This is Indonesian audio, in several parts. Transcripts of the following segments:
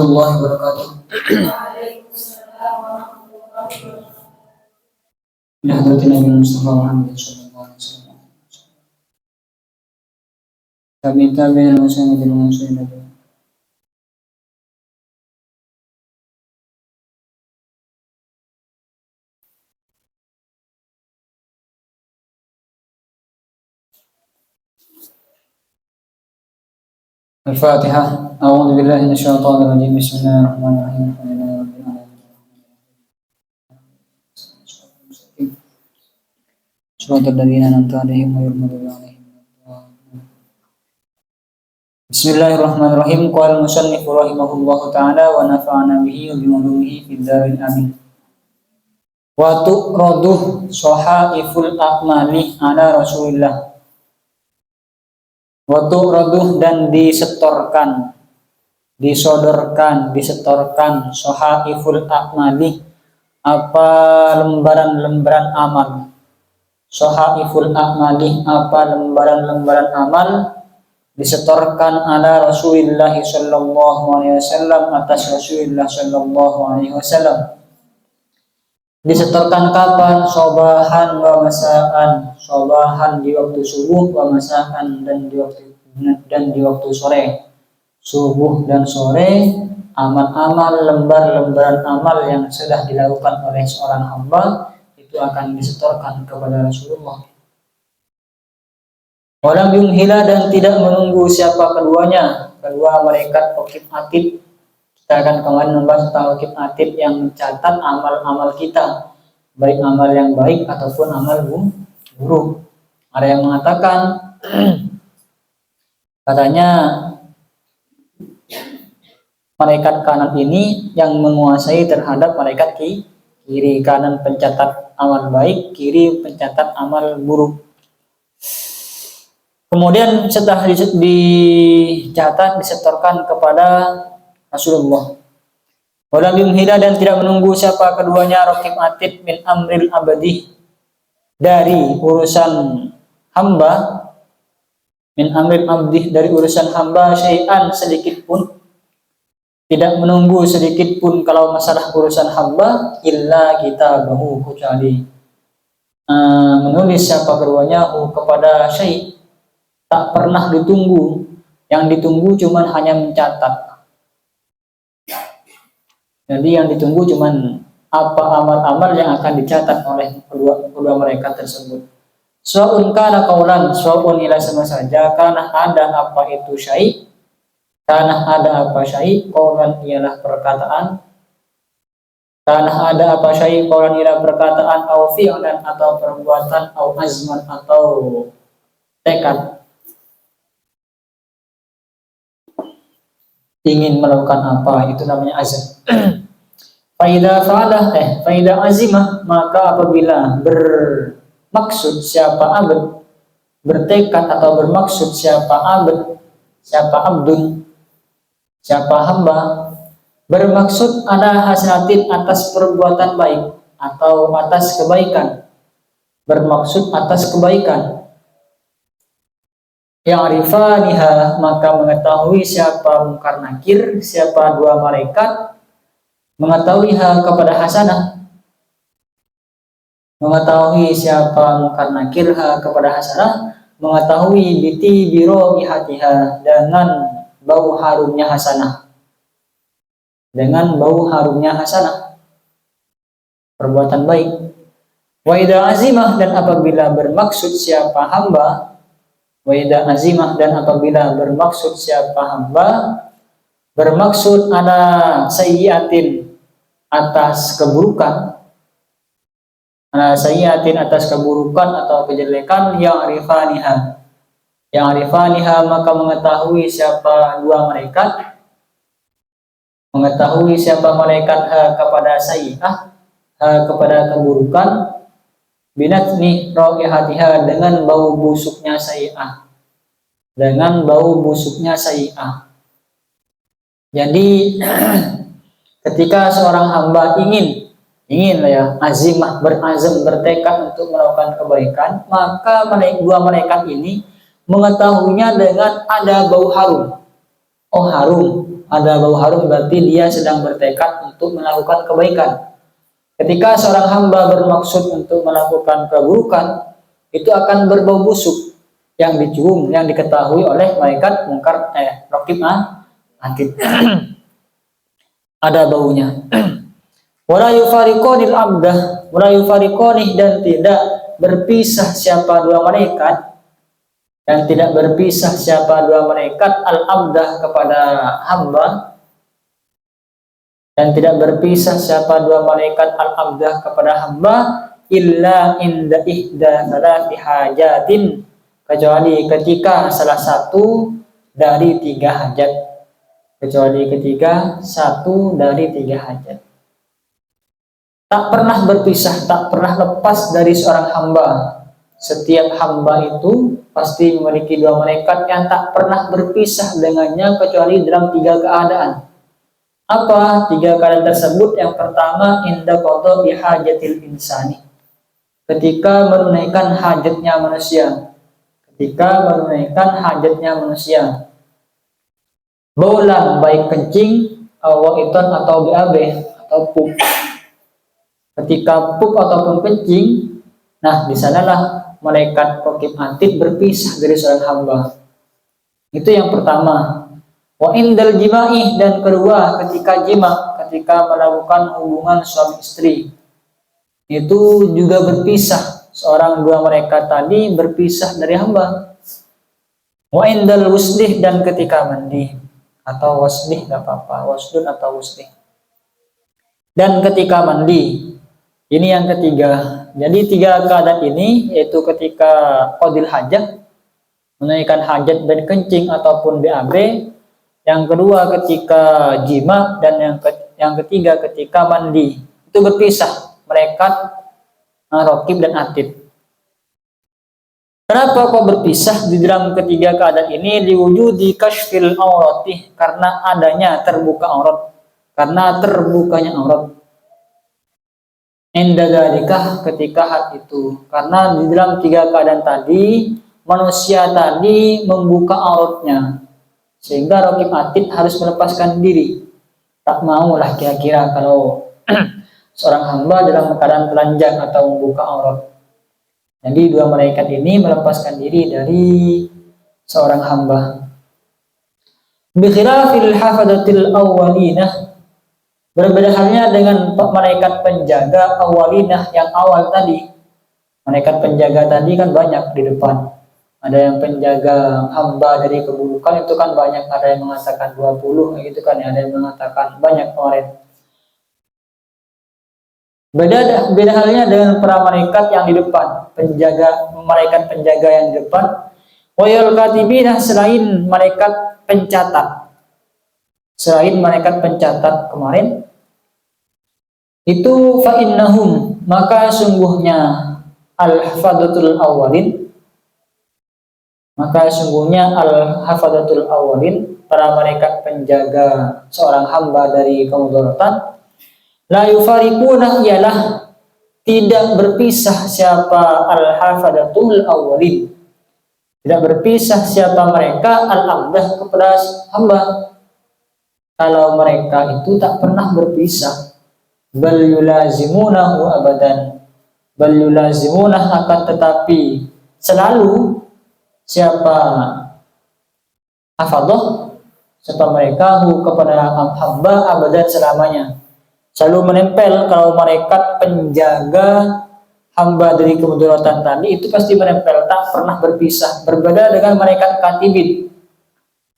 warahmatullahi wabarakatuh. Nahdlatul Nabi Mustafa Muhammad sallallahu alaihi wasallam. Tabi'in muslimin. Al-Fatihah. A'udzu billahi minasyaitonir rajim. Bismillahirrahmanirrahim. Shiratal ladzina an'amta 'alaihim ghairil maghdubi 'alaihim waladdallin. Bismillahirrahmanirrahim. Qala al-musannif rahimahullahu ta'ala wa nafa'ana bihi wa bi ulumihi fid dharin amin. Wa tu'raduh shahaiful a'mali ala Rasulillah. Wa tu'raduh dan disetorkan, disodorkan, disetorkan shahaiful a'mali apa lembaran-lembaran amal. Shahaiful a'mali apa lembaran-lembaran amal disetorkan ala Rasulillah sallallahu alaihi wasallam atas Rasulullah sallallahu alaihi wasallam. Disetorkan kapan? Sobahan wa masaan. Sobahan di waktu subuh, wa masaan dan di waktu sore. Subuh dan sore, amal-amal, lembar-lembaran amal yang sudah dilakukan oleh seorang hamba itu akan disetorkan kepada Rasulullah. Walam yumhila dan tidak menunggu siapa keduanya, kedua malaikat raqib atid. Kita akan kemarin membahas tentang raqib atid yang mencatat amal-amal kita, baik amal yang baik ataupun amal buruk. Ada yang mengatakan katanya malaikat kanan ini yang menguasai terhadap malaikat kiri, kanan pencatat amal baik, kiri pencatat amal buruk. Kemudian setelah dicatat disetorkan kepada Rasulullah. Walam yumhila dan tidak menunggu siapa keduanya raqib atid min amril abadi dari urusan hamba, min amril abdi dari urusan hamba syai'an sedikit pun, tidak menunggu sedikit pun kalau masalah urusan hamba illa kitabahu kecuali menulis siapa keduanya kepada syai', tak pernah ditunggu, yang ditunggu cuman hanya mencatat. Jadi yang ditunggu cuman apa amal-amal yang akan dicatat oleh kedua mereka tersebut. Su'un kana qaulan, su'un ila sama saja, karena ada apa itu syai', karena ada apa syai', qaulan ialah perkataan, karena ada apa syai', qaulan ialah perkataan, au fi'lan atau perbuatan, au azman atau tekad. Ingin melakukan apa, itu namanya azam. Faida azimah, maka apabila bermaksud siapa abd, bertekad atau bermaksud siapa abd, siapa abdun, siapa hamba, bermaksud ada hasanatin atas perbuatan baik atau atas kebaikan, bermaksud atas kebaikan. Yang arifaniha, maka mengetahui siapa mungkar nakir, siapa dua malaikat, mengetahui kepada hasanah, mengetahui siapa mungkar nakir kepada hasanah, mengetahui biti biro ihatiha dengan bau harumnya hasanah, dengan bau harumnya hasanah perbuatan baik. Wa idza azimah, dan apabila bermaksud siapa hamba, wa idza azimah, dan apabila bermaksud siapa hamba, bermaksud ada sayyiatin atas keburukan, ada sayyiatin atas keburukan atau kejelekan, yang arifaniha, maka mengetahui siapa dua malaikat, mengetahui siapa malaikat kepada sayyi'ah, kepada keburukan, binatni raihatiha, dengan bau busuknya sayyi'ah, dengan bau busuknya sayyi'ah. Jadi ketika seorang hamba ingin lah ya, azimah, berazam, bertekad untuk melakukan kebaikan, maka dua malaikat ini mengetahuinya dengan ada bau harum. Oh, harum ada bau harum berarti dia sedang bertekad untuk melakukan kebaikan. Ketika seorang hamba bermaksud untuk melakukan keburukan, itu akan berbau busuk yang dicium, yang diketahui oleh malaikat mungkar raqib atid. Ada baunya. Wala yufariqanil abdah, wala yufariqanih, dan tidak berpisah siapa dua malaikat, dan tidak berpisah siapa dua malaikat al-abdah kepada hamba, dan tidak berpisah siapa dua malaikat al-abdah kepada hamba illa inda ihda salati hajatin, kecuali ketika salah satu dari tiga hajat, kecuali ketika satu dari tiga hajat. Tak pernah berpisah, tak pernah lepas dari seorang hamba. Setiap hamba itu pasti memiliki dua malaikat yang tak pernah berpisah dengannya kecuali dalam tiga keadaan. Apa tiga keadaan tersebut? Yang pertama, inda qadha hajatil insani, ketika menunaikan hajatnya manusia. Ketika menunaikan hajatnya manusia. Baulan, baik kencing, awaiton atau BAB atau pup. Ketika pup ataupun kencing, nah di sanalah malaikat raqib atid berpisah dari seorang hamba. Itu yang pertama. Wa indal jima'i, dan kedua ketika jima, ketika melakukan hubungan suami istri, itu juga berpisah. Seorang dua malaikat tadi berpisah dari hamba. Wa indal wuslih, dan ketika mandi, atau waslih nggak apa-apa, waslun atau wuslih. Dan ketika mandi, ini yang ketiga. Jadi tiga keadaan ini yaitu ketika qadil hajat, menunaikan hajat dan kencing ataupun BAB. Yang kedua ketika jima, dan yang ketiga ketika mandi. Itu berpisah malaikat raqib dan atid. Kenapa kok berpisah di dalam ketiga keadaan ini? Liwujudi kashfil aurati, karena adanya terbuka aurat, karena terbukanya aurat. Endadalika, ketika hal itu, karena di dalam tiga keadaan tadi manusia tadi membuka auratnya, sehingga raqib atid harus melepaskan diri. Tak maulah kira-kira kalau seorang hamba dalam keadaan telanjang atau membuka aurat. Jadi dua malaikat ini melepaskan diri dari seorang hamba. Bikhilafil hafadatil awwalinah, berbeda halnya dengan malaikat penjaga awalinah yang awal tadi. Malaikat penjaga tadi kan banyak di depan. Ada yang penjaga hamba dari keburukan, itu kan banyak. Ada yang mengatakan 20 gitu kan, ada yang mengatakan banyak kemarin. Beda halnya dengan para malaikat yang di depan, malaikat penjaga yang di depan. Wayal katibina, selain malaikat pencatat. Selain malaikat pencatat kemarin, itu fa innahum, maka sungguhnya al-hafadatul awalin, maka sungguhnya al-hafadatul awalin, para malaikat penjaga seorang hamba dari kemudaratan, la yufariquna, ialah tidak berpisah siapa al-hafadatul awalin, tidak berpisah siapa mereka al-abdah kepada hamba. Kalau mereka itu tak pernah berpisah, bal yulazimunahu abadan, bal yulazimunah, akan tetapi selalu siapa hafadah, siapa mereka kepada hamba abadan, selamanya. Selalu menempel. Kalau malaikat penjaga hamba dari kemudaratan tadi itu pasti menempel, tak pernah berpisah. Berbeda dengan malaikat katibin,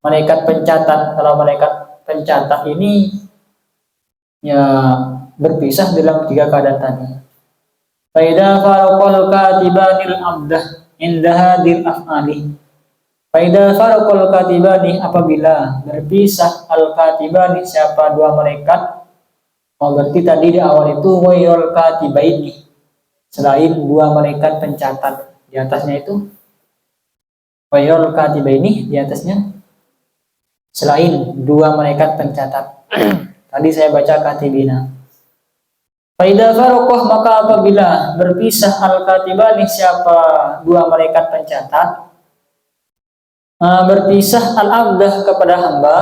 malaikat pencatat. Kalau malaikat pencatat ini ya berpisah dalam tiga keadaan tadi. Faida faraqal katibanil abdah inda hadil af'ali. Faida faraqal katibani, apabila berpisah al katibani, siapa dua malaikat. Berarti tadi di awal itu wayol katibaini, selain dua malaikat pencatat. Di atasnya itu wayol katibaini, di atasnya selain dua malaikat pencatat. Tadi saya baca katibina. Faida farokoh, maka apabila berpisah al-katibani, siapa dua malaikat pencatat, berpisah al-abdah kepada hamba,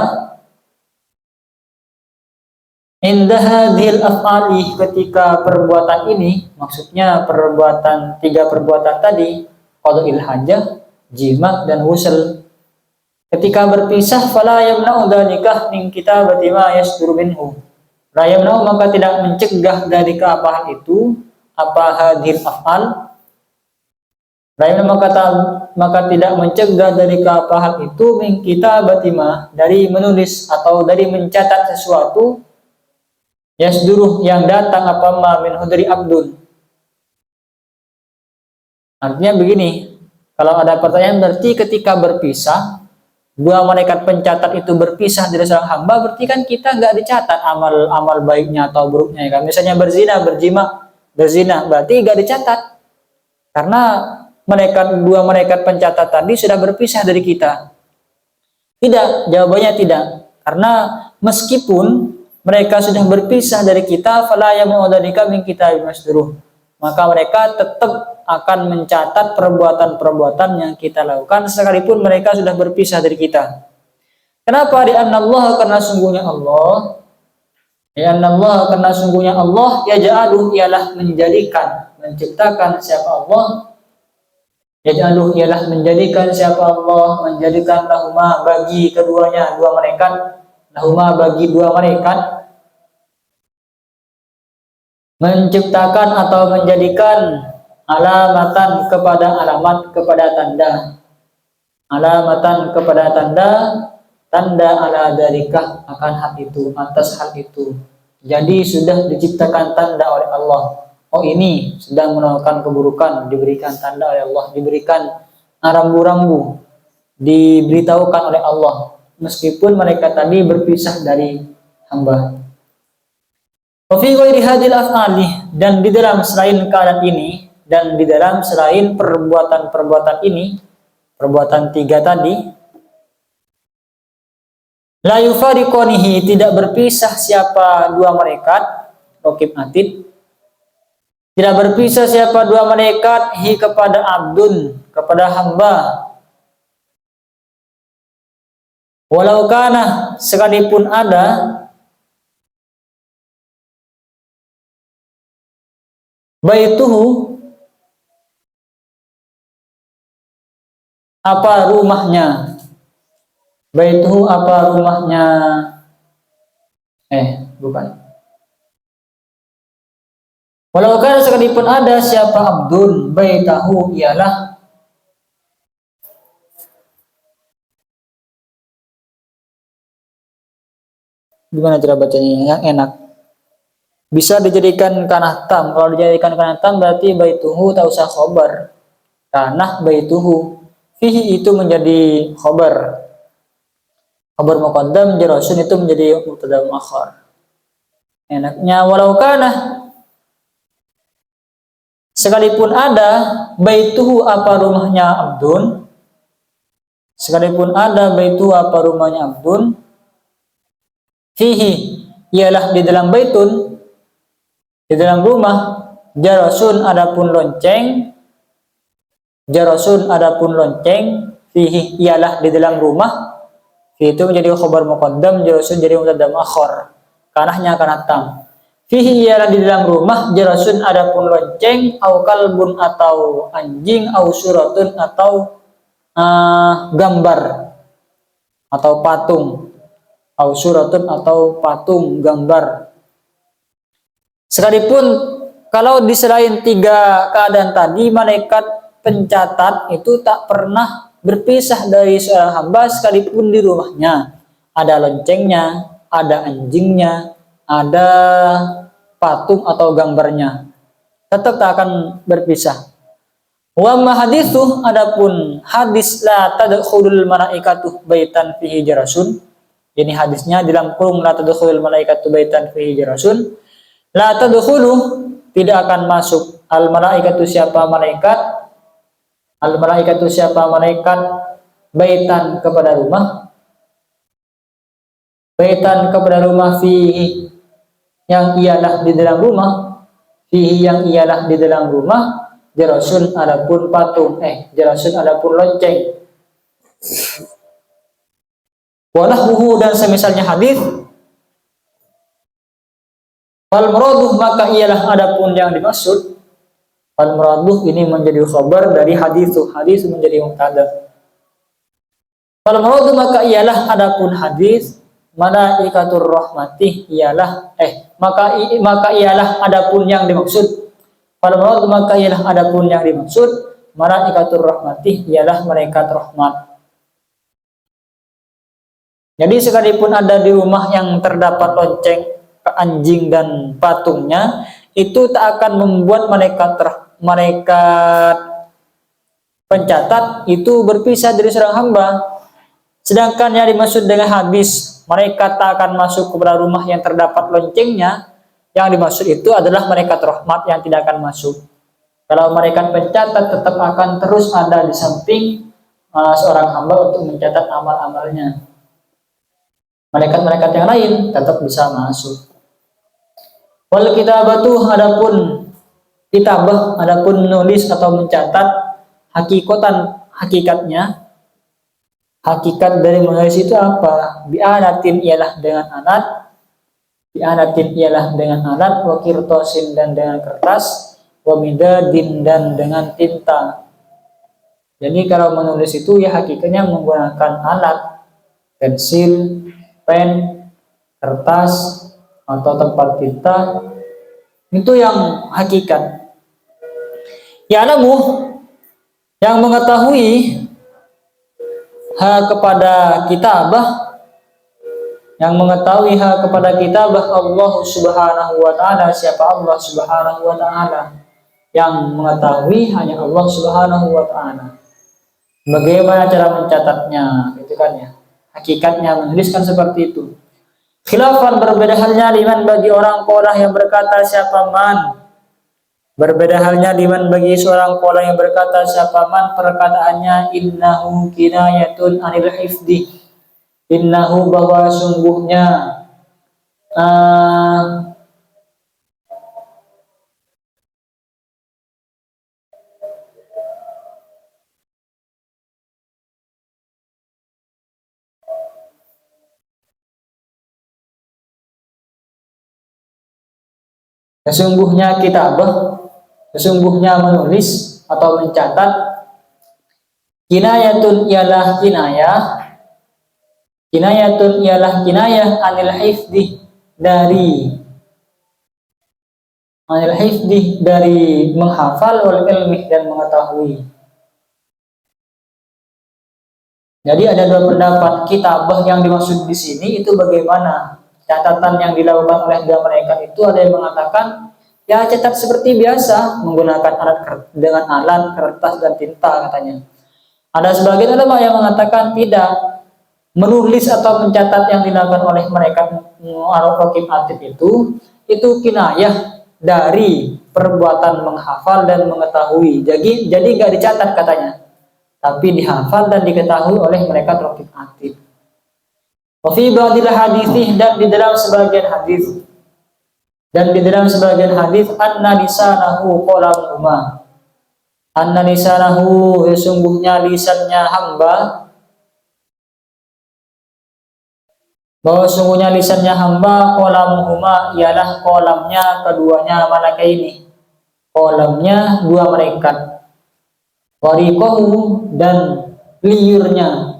Indah hadhil af'ali, ketika perbuatan ini, maksudnya tiga perbuatan tadi, qada'il hajah, jima dan wusl. Ketika berpisah, fala yamna'u dzalika min kitabati ma yasduru minhu. La yamna'u, maka tidak mencegah dari apa itu, apa hadhil af'al. La yamna'u, maka tidak mencegah dari apa itu min kitabati ma, dari menulis atau dari mencatat sesuatu, yasduruh yang datang apa ma min hudri abdun. Artinya begini, kalau ada pertanyaan berarti ketika berpisah, dua malaikat pencatat itu berpisah dari seorang hamba, berarti kan kita nggak dicatat amal baiknya atau buruknya ya kan. Misalnya berzina berarti nggak dicatat karena dua malaikat pencatat tadi sudah berpisah dari kita. Tidak, jawabannya tidak, karena meskipun mereka sudah berpisah dari kita, fala yamu'adzalika min kitabil masduruh, maka mereka tetap akan mencatat perbuatan-perbuatan yang kita lakukan sekalipun mereka sudah berpisah dari kita. Kenapa? Karena sungguhnya Allah yaj'aluh, ialah menjadikan, menciptakan siapa Allah, yaj'aluh ialah menjadikan siapa Allah, menjadikan lahuma bagi keduanya, dua malaikat, lahuma bagi dua malaikat, menciptakan atau menjadikan alamatan kepada alamat, kepada tanda, alamatan kepada tanda, tanda ala dzalika, akan hal itu, atas hal itu. Jadi sudah diciptakan tanda oleh Allah. Oh, ini sedang melakukan keburukan, diberikan tanda oleh Allah, diberikan rambu-rambu, diberitahukan oleh Allah, meskipun mereka tadi berpisah dari hamba. Wa fi ghairi hadhil af'ali, dan di dalam selain keadaan ini, dan di dalam selain perbuatan-perbuatan ini, perbuatan tiga tadi, la yufariqanihi, tidak berpisah siapa dua malaikat, raqib atid, tidak berpisah siapa dua malaikat, hi kepada abdun, kepada hamba, walau kana, sekalipun ada, baituhu, apa rumahnya, baituhu apa rumahnya, bukan. Walau kan sekalipun ada siapa abdun, baitahu ialah gimana cara bacanya yang enak? Bisa dijadikan kanah tam. Kalau dijadikan kanah tam berarti baituhu tak usah khobar. Kanah baituhu. Fihi itu menjadi khobar. Khobar muqaddam, jarasun itu menjadi mubtada muakhar. Enaknya walau kanah, sekalipun ada, baituhu apa rumahnya abdun, sekalipun ada baituhu apa rumahnya abdun, fihi ialah di dalam baitun, di dalam rumah, jarasun adapun lonceng, jarasun adapun lonceng, fihi ialah di dalam rumah, fihi itu menjadi khabar muqaddam, jarasun jadi mubtada muakhar, kanahnya kanah tam. Fihi ialah di dalam rumah, jarasun adapun lonceng, au kalbun atau anjing, au suratun atau gambar atau patung, au suratun atau patung gambar. Sekalipun kalau di selain tiga keadaan tadi, malaikat pencatat itu tak pernah berpisah dari seorang hamba sekalipun di rumahnya ada loncengnya, ada anjingnya, ada patung atau gambarnya, tetap tak akan berpisah. Wa ma hadithu, adapun hadis la tadkhulul malaikatu baitan fihi jarasun, ini hadisnya dalam kurung la tadkhulul malaikatu baitan fihi jarasun, la tadkhulu tidak akan masuk, al malaikatu siapa malaikat, al malaikatu siapa malaikat, baitan kepada rumah, baitan kepada rumah, fihi yang ialah di dalam rumah, fihi yang ialah di dalam rumah, jarasun adapun patung, jarasun adapun lonceng. Walahhu, dan semisalnya hadis, Fal muraduh maka ialah adapun yang dimaksud. Fal muraduh ini menjadi khabar dari hadis menjadi mubtada. Fal muraduh maka ialah adapun hadis malaikatur rahmati ialah maka ialah adapun yang dimaksud. Fal muraduh maka ialah adapun yang dimaksud malaikatur rahmati ialah malaikat rahmat. Jadi sekalipun ada di rumah yang terdapat lonceng anjing dan patungnya, itu tak akan membuat malaikat pencatat itu berpisah dari seorang hamba. Sedangkan yang dimaksud dengan hadis malaikat tak akan masuk kepada rumah yang terdapat loncengnya, yang dimaksud itu adalah malaikat rahmat yang tidak akan masuk. Kalau malaikat pencatat tetap akan terus ada di samping seorang hamba untuk mencatat amal-amalnya. Malaikat-malaikat yang lain tetap bisa masuk. Wal kitabatu adapun kitabah, adapun menulis atau mencatat hakikatnya. Hakikat dari menulis itu apa? Bi'anatin ialah dengan alat. Bi'anatin ialah dengan alat, wa kirtosin dan dengan kertas, wa midadin dan dengan tinta. Jadi kalau menulis itu ya hakikatnya menggunakan alat, pensil, pen, kertas, atau tempat tinta, itu yang hakikat. Ya'lamu yang mengetahui kepada kitabah, yang mengetahui kepada kitabah Allah Subhanahu wa taala. Siapa Allah Subhanahu wa taala? Yang mengetahui hanya Allah Subhanahu wa taala. Bagaimana cara mencatatnya, gitu kan ya. Hakikatnya menuliskan seperti itu. Khilafan berbeda halnya liman bagi orang qala yang berkata siapa man. Berbeda halnya liman bagi seorang qala yang berkata siapa man, perkataannya innahu kinayatun anil hifdi. Innahu bahwa sungguhnya sesungguhnya kitabah, sesungguhnya menulis atau mencatat, kinayatun ialah kinayah, kinayatun ialah kinayah anil hifdi dari menghafal, wal ilmi dan mengetahui. Jadi ada dua pendapat. Kitabah yang dimaksud di sini itu bagaimana? Catatan yang dilakukan oleh dua malaikat itu, ada yang mengatakan ya catat seperti biasa menggunakan dengan alat kertas dan tinta katanya. Ada sebagian ulama yang mengatakan tidak, menulis atau mencatat yang dilakukan oleh malaikat Ar-Raqib Atid itu kinayah dari perbuatan menghafal dan mengetahui. Jadi nggak dicatat katanya, tapi dihafal dan diketahui oleh malaikat Raqib Atid. Wa fi ba'dil hadits dan di dalam sebagian hadis anna lisanahu qalamuhuma. Anna lisanahu sesungguhnya lisannya hamba, bahwa sesungguhnya lisannya hamba qalamuhuma ialah kolamnya keduanya malaikat ini. Kolamnya dua malaikat. Wariqahu dan liurnya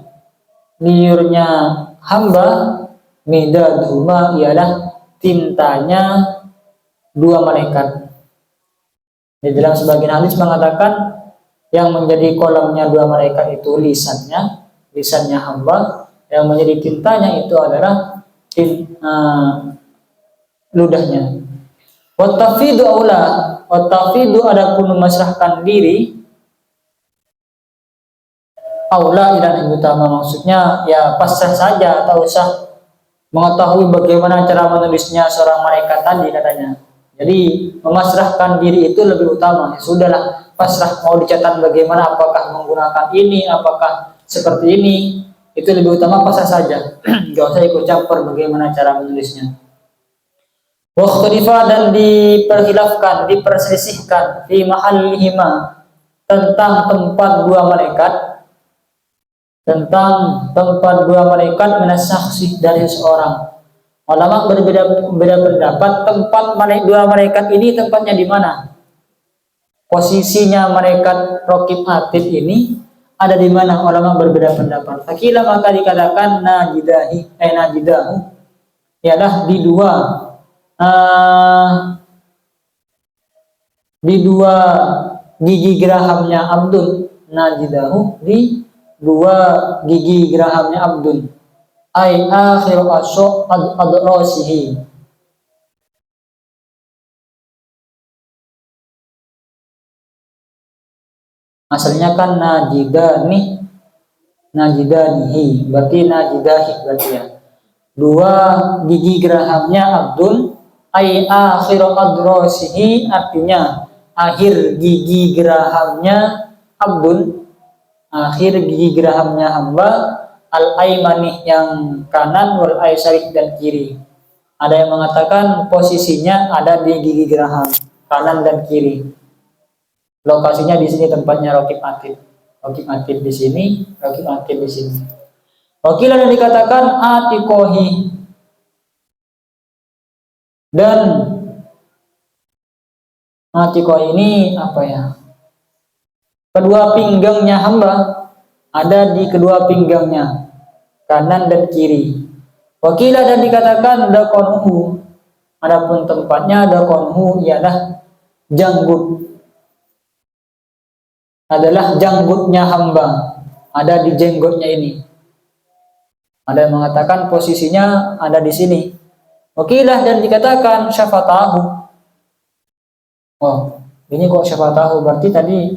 hamba, midadhuma ialah tintanya dua malaikat. Di dalam sebagian hadis mengatakan yang menjadi kolamnya dua malaikat itu lisannya hamba, yang menjadi tintanya itu adalah ludahnya. Wattafidu adapun memasrahkan diri, aula dan yang utama maksudnya ya pasrah saja, tak usah mengetahui bagaimana cara menulisnya seorang malaikat tadi katanya. Jadi memasrahkan diri itu lebih utama. Ya sudahlah, pasrah mau dicatat bagaimana, apakah menggunakan ini, apakah seperti ini, itu lebih utama pasrah saja. Gak usah ikut campur bagaimana cara menulisnya. Wakhtalifa dan diperselisihkan fi mahallihima tentang tempat dua malaikat minas saksi dari seorang. Ulama berbeda pendapat tempat dua malaikat ini tempatnya di mana? Posisinya malaikat Raqib Atid ini ada di mana? Ulama berbeda pendapat. Fakila maka dikatakan najidahu ialah di dua gigi gerahamnya Abdul. Najidahu di dua gigi gerahamnya Abdul. Ay akhir adrasihi. Asalnya kan najidanihi, berarti najidahi berarti ya. Dua gigi gerahamnya Abdul, ay akhir adrasihi artinya akhir gigi gerahamnya Abdul, akhir gigi gerahamnya hamba, al-aimani yang kanan, wal aisari dan kiri. Ada yang mengatakan posisinya ada di gigi geraham kanan dan kiri. Lokasinya di sini tempatnya Raqib Atid. Raqib Atid di sini, Raqib Atid di sini. Wakilah yang dikatakan atiqohi, dan atiqohi ini apa ya? Kedua pinggangnya hamba ada di kedua pinggangnya kanan dan kiri. Wakilah dan dikatakan dakonhu, adapun tempatnya dakonhu ialah janggut, adalah janggutnya hamba, ada di jenggotnya ini. Ada yang mengatakan posisinya ada di sini. Wakilah dan dikatakan syafatahu. Oh, ini kok syafatahu, berarti tadi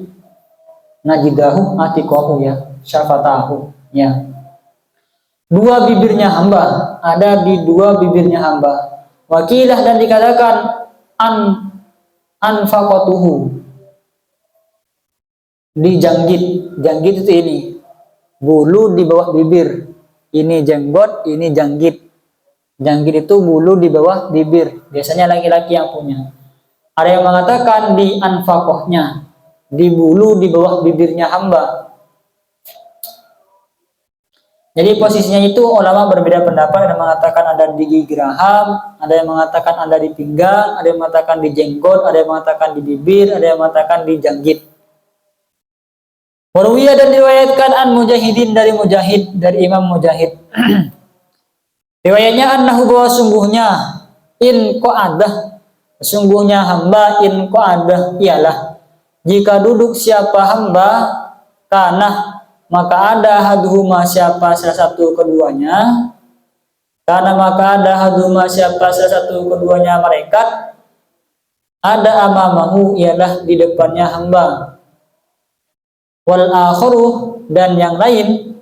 najidahu atiqahu ya, syafatahu ya. Dua bibirnya hamba, ada di dua bibirnya hamba. Wakilah dan dikatakan anfaqatuhu, dijanggit. Janggit itu ini, bulu di bawah bibir. Ini jenggot, ini janggit. Janggit itu bulu di bawah bibir. Biasanya laki-laki yang punya. Ada yang mengatakan di anfaqohnya, di bulu di bawah bibirnya hamba. Jadi posisinya itu ulama berbeda pendapat. Ada yang mengatakan ada di gigi geraham, ada yang mengatakan ada di pinggang, ada yang mengatakan di jenggot, ada yang mengatakan di bibir, ada yang mengatakan di janggit. Warwiyah dan diriwayatkan an Mujahidin dari Mujahid, dari Imam Mujahid. Riwayatnya annahu bahwa sungguhnya in qa'adah, sungguhnya hamba in qa'adah ialah jika duduk siapa hamba karena maka ada hadhuma siapa salah satu keduanya, karena maka ada hadhuma siapa salah satu keduanya malaikat, ada amamahu ialah di depannya hamba, wal akharu dan yang lain,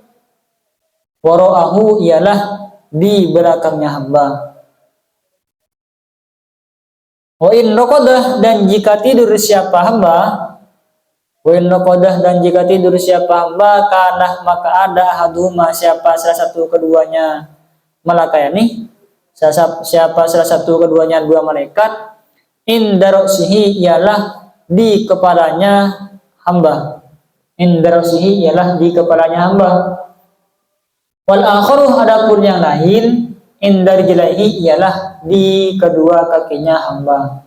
wara'ahu ialah di belakangnya hamba. Wa in raqadah dan jika tidur siapa hamba, wa in raqadah dan jika tidur siapa hamba, kana maka ada haduma siapa salah satu keduanya malakayani, siapa salah satu keduanya dua malaikat, indarosihi ialah di kepalanya hamba. Indarosihi ialah di kepalanya hamba. Wal akharu adapun yang lain indar jilaihi ialah di kedua kakinya hamba.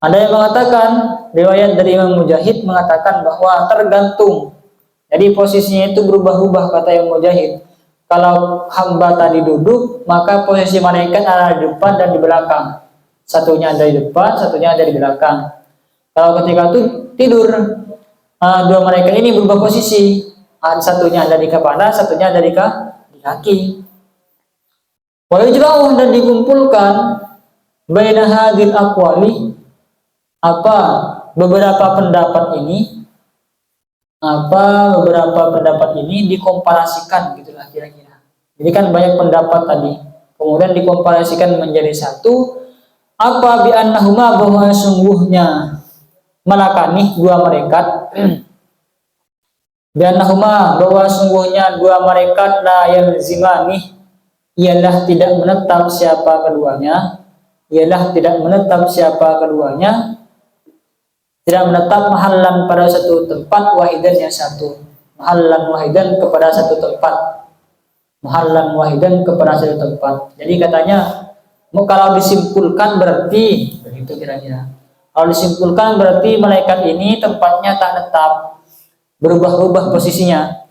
Ada yang mengatakan, riwayat dari Imam Mujahid mengatakan bahwa tergantung. Jadi posisinya itu berubah-ubah kata Imam Mujahid. Kalau hamba tadi duduk, maka posisi malaikat ada di depan dan di belakang. Satunya ada di depan, satunya ada di belakang. Kalau ketika itu tidur, dua malaikat ini berubah posisi. Satunya ada di kepala, satunya ada di kaki. Wa yujma'u dan dikumpulkan baina hadil aqwali, apa beberapa pendapat ini dikomparasikan gitulah kira-kira. Jadi kan banyak pendapat tadi, kemudian dikomparasikan menjadi satu. Apa bi annahuma bahwa sungguhnya malakani dua malaikat biannahuma bahwa sungguhnya dua malaikat la yalzimani ialah tidak menetap siapa keduanya, tidak menetap mahallan pada satu tempat, wahidan yang satu, mahallan wahidan kepada satu tempat. Jadi katanya Kalau disimpulkan berarti begitu kira-kira. Kalau disimpulkan berarti malaikat ini tempatnya tak tetap, berubah-ubah posisinya,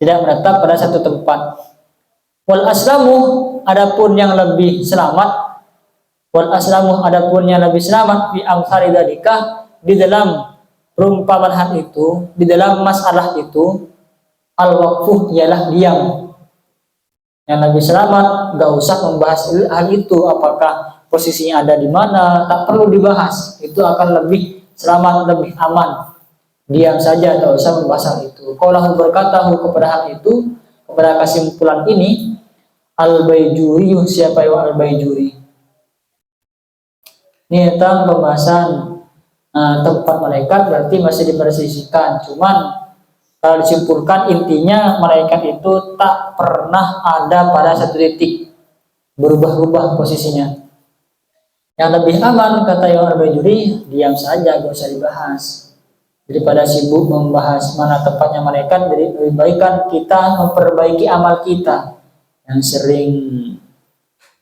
tidak menetap pada satu tempat. Wal aslamu, adapun yang lebih selamat, wal aslamu adapun yang lebih selamat fi amsari dzalika, di dalam perumpamaan hal itu, di dalam masalah itu, al waqfu ialah diam. Yang lebih selamat gak usah membahas hal itu, apakah posisinya ada di mana, tak perlu dibahas, itu akan lebih selamat, lebih aman. Diam saja, tak usah membahas hal itu. Qaulahu berkatahu kepada hal itu, kepada kesimpulan ini, al-Baijuri, siapa yang al-Baijuri? Ini tentang pembahasan tempat malaikat, berarti masih dipersisikan. Cuman kalau disimpulkan intinya malaikat itu tak pernah ada pada satu titik, berubah-ubah posisinya. Yang lebih aman kata yang al-Baijuri, diam saja, gak usah dibahas. Daripada sibuk membahas mana tempatnya malaikat, jadi lebih baik kan kita memperbaiki amal kita yang sering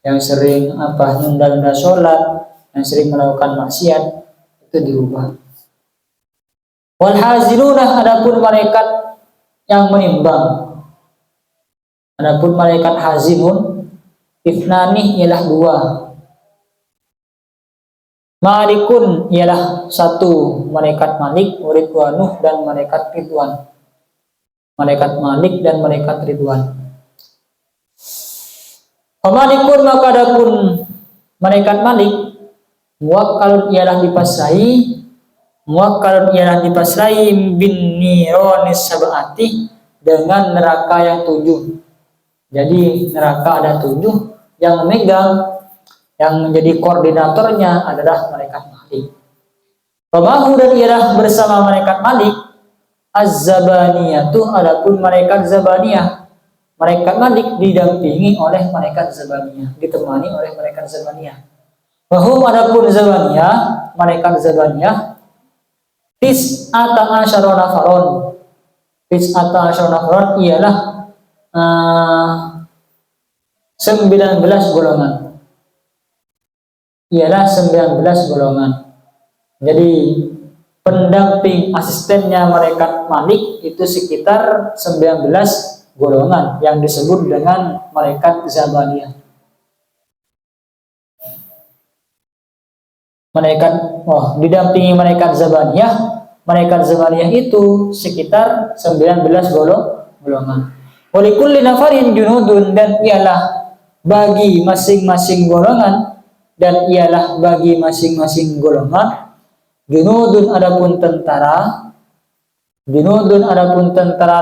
nunda-nunda sholat, yang sering melakukan maksiat, itu dirubah. Wal haziluna, adapun malaikat yang menimbang. Adapun malaikat hazimun, ifnani ialah dua. Malikun ialah satu, malaikat Malik, Ridwanuh dan malaikat Ridwan. Malaikat Malik dan malaikat Ridwan. Malikun, maka adapun malaikat Malik, muwakkalun ialah dipasrai, muwakkalun ialah dipasrai bin nironis sab'ati, dengan neraka yang 7. Jadi neraka ada 7, yang memegang, yang menjadi koordinatornya adalah malaikat Malik. Pemahu dan ialah bersama malaikat Malik az-Zabaniyah, adapun malaikat Zabaniyah. Malaikat Malik didampingi oleh malaikat Zabaniyah, ditemani oleh malaikat Zabaniyah. Wahum adapun Zabaniyah, malaikat Zabaniyah, tis'ata asyara nafaron. Tis'ata asyara nafaron ialah 19 golongan. Ialah 19 golongan. Jadi pendamping asistennya malaikat Malik itu sekitar 19 golongan yang disebut dengan malaikat Zabaniyah. Didampingi malaikat Zabaniyah. Malaikat Zabaniyah itu sekitar 19 golongan. Walikulli nafarin junudun, dan ialah bagi masing-masing golongan, junudun adapun tentara,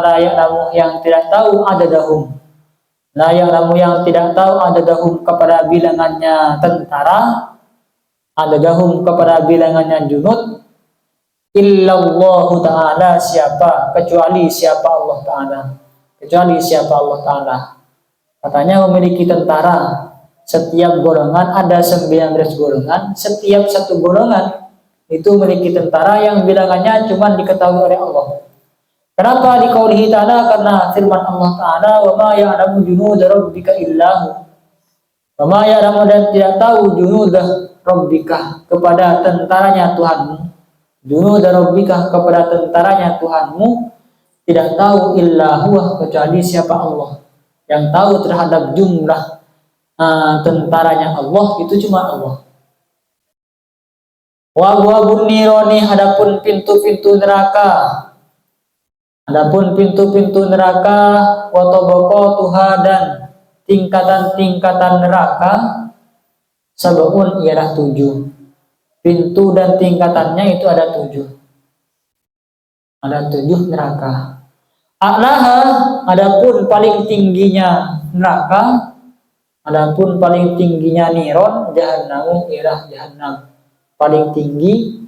layak namu yang tidak tahu adadahum, layak namu yang tidak tahu adadahum kepada bilangannya tentara, adadahum kepada bilangannya junud, illallahu ta'ala, kecuali siapa Allah Ta'ala. Katanya memiliki tentara, setiap golongan ada 19 golongan, setiap satu golongan itu memiliki tentara yang bilangannya cuma diketahui oleh Allah. Kenapa? Liqaulihi ta'ala, karena firman Allah Ta'ala, wa ma ya'lamu junuda rabbika illahu. Wa ma ya'lamu, dan tidak tahu junuda rabbika, kepada tentaranya Tuhanmu. Junuda rabbika, kepada tentaranya Tuhanmu, tidak tahu illahu, kecuali siapa Allah. Yang tahu terhadap jumlah tentaranya Allah itu cuma Allah. Wa abwabun nirani, adapun pintu-pintu neraka. Wa tabaqatuha, dan tingkatan-tingkatan neraka, sab'un ialah 7. Pintu dan tingkatannya itu ada 7. Ada 7 neraka. A'laha, adapun paling tingginya neraka, adapun paling tingginya niron, jahannamu ialah jahannam. Paling tinggi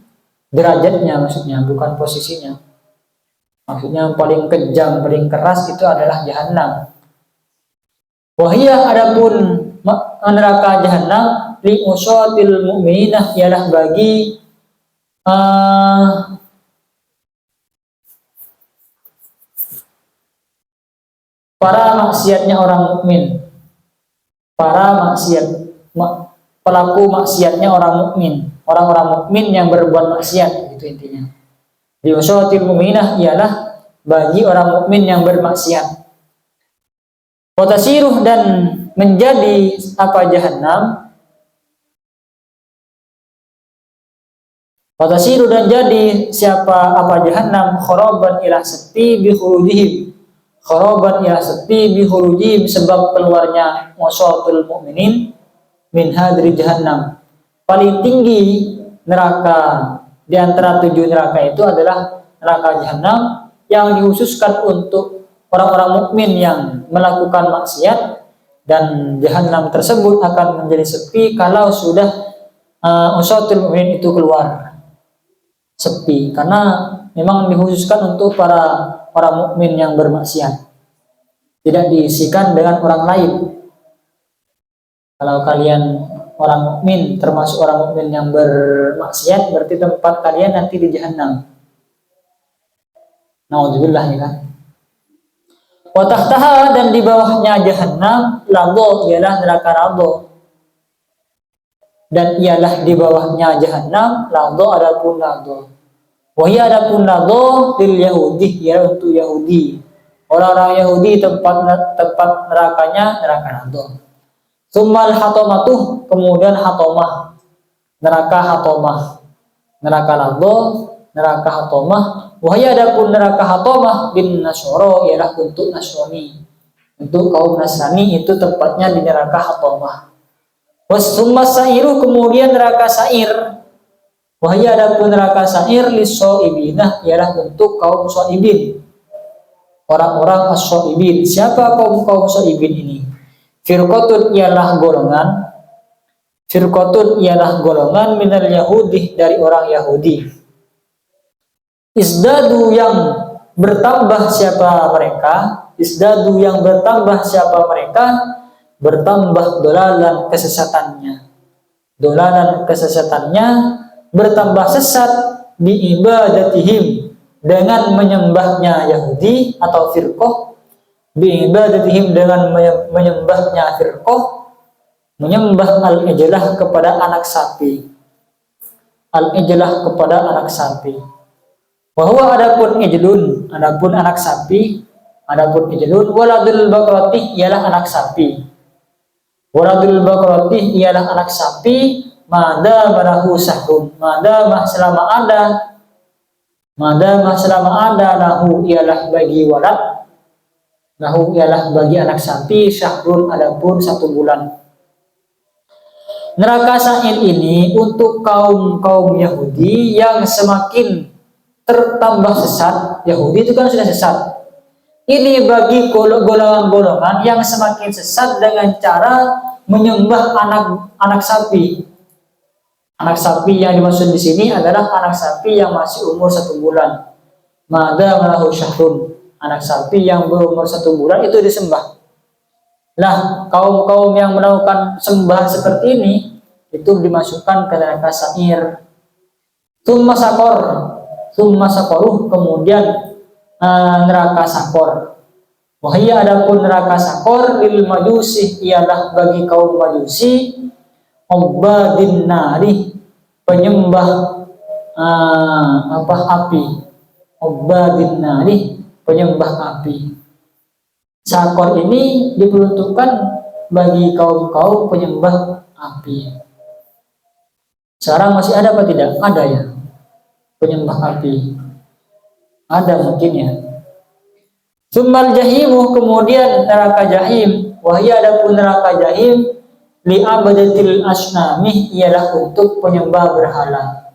derajatnya, maksudnya bukan posisinya. Maksudnya paling kejam, paling keras itu adalah jahannam. Wahiyah, adapun neraka jahannam, li usatil mu'minah, ialah bagi para maksiatnya orang mukmin. Para pelaku maksiatnya orang mukmin, orang-orang mukmin yang berbuat maksiat, itu intinya. Di usahatil mu'minah ialah bagi orang mukmin yang bermaksiat. Watasiruh dan menjadi apa jahannam. Watasiru dan jadi siapa apa jahannam kharaban ila sepi bi khurujihim. Kharaban ila sepi bi khurujihim sebab keluarnya musawatul mukminin min hadri jahannam. Paling tinggi neraka di antara 7 neraka itu adalah neraka jahannam yang dikhususkan untuk orang-orang mukmin yang melakukan maksiat, dan jahannam tersebut akan menjadi sepi kalau sudah musawatul mukminin itu keluar. Sepi karena memang dikhususkan untuk para orang mukmin yang bermaksiat, tidak diisikan dengan orang lain. Kalau kalian orang mukmin termasuk orang mukmin yang bermaksiat, berarti tempat kalian nanti di jahannam. Naudzubillah, ya kan. Wa tahtaha dan di bawahnya jahannam ladho ialah neraka ladho, dan ialah di bawahnya jahannam ladho adapun ladho. Wahia adapun ladho lil Yahudi, ya untuk Yahudi, orang-orang Yahudi tempat nerakanya neraka ladho. Summal hatomatuh, kemudian hatomah, neraka hatomah, neraka ladho, neraka hatomah. Wahia adapun neraka hatomah bin Nasoro ialah untuk Nasrani, untuk kaum Nasrani itu tempatnya di neraka hatomah. Wasumma sairu, kemudian neraka sair. Wahia adapun neraka sair lisoibinah ialah untuk kaum soibin, orang-orang as-soibin. Siapa kaum soibin ini? Firqatun ialah golongan, firqatun ialah golongan minal Yahudi dari orang Yahudi. Isdadu yang bertambah siapa mereka? Isdadu yang bertambah siapa mereka? Bertambah dolalan kesesatannya. Dolalan kesesatannya, bertambah sesat bi ibadatihim, dengan menyembahnya Yahudi atau firqah, bi ibadatihim dengan menyembahnya firqah, menyembah al-ijlah kepada anak sapi. Al-ijlah kepada anak sapi. Bahwa adapun ijlun, adapun anak sapi, adapun ijlun, waladul baqarati ialah anak sapi. Waladul baqarati ialah anak sapi, mada barahu sahum, mada selama ada lahu ialah bagi walad, lahu ialah bagi anak sapi, syahrun adapun 1 bulan. Neraka sa'ir ini untuk kaum Yahudi yang semakin tertambah sesat. Yahudi itu kan sudah sesat. Ini bagi golongan-golongan yang semakin sesat dengan cara menyembah anak sapi. Anak sapi yang dimaksud di sini adalah anak sapi yang masih umur 1 bulan. Mada malahu syahrun, anak sapi yang berumur 1 bulan itu disembah. Nah, kaum yang melakukan sembahan seperti ini itu dimasukkan ke neraka sa'ir. Tsumma sakoruh, kemudian neraka sakor. Wahia adapun neraka sakor lil majusi ialah bagi kaum majusi, ubadin nari, penyembah api. Ubadin nari, penyembah api. Sakor ini diperuntukkan bagi kaum penyembah api. Sekarang masih ada apa tidak? Ada ya, penyembah api. Ada mungkin ya. Summal jahimu, kemudian neraka jahim. Wahia adapun neraka jahim li abadatil asnamih ialah untuk penyembah berhala,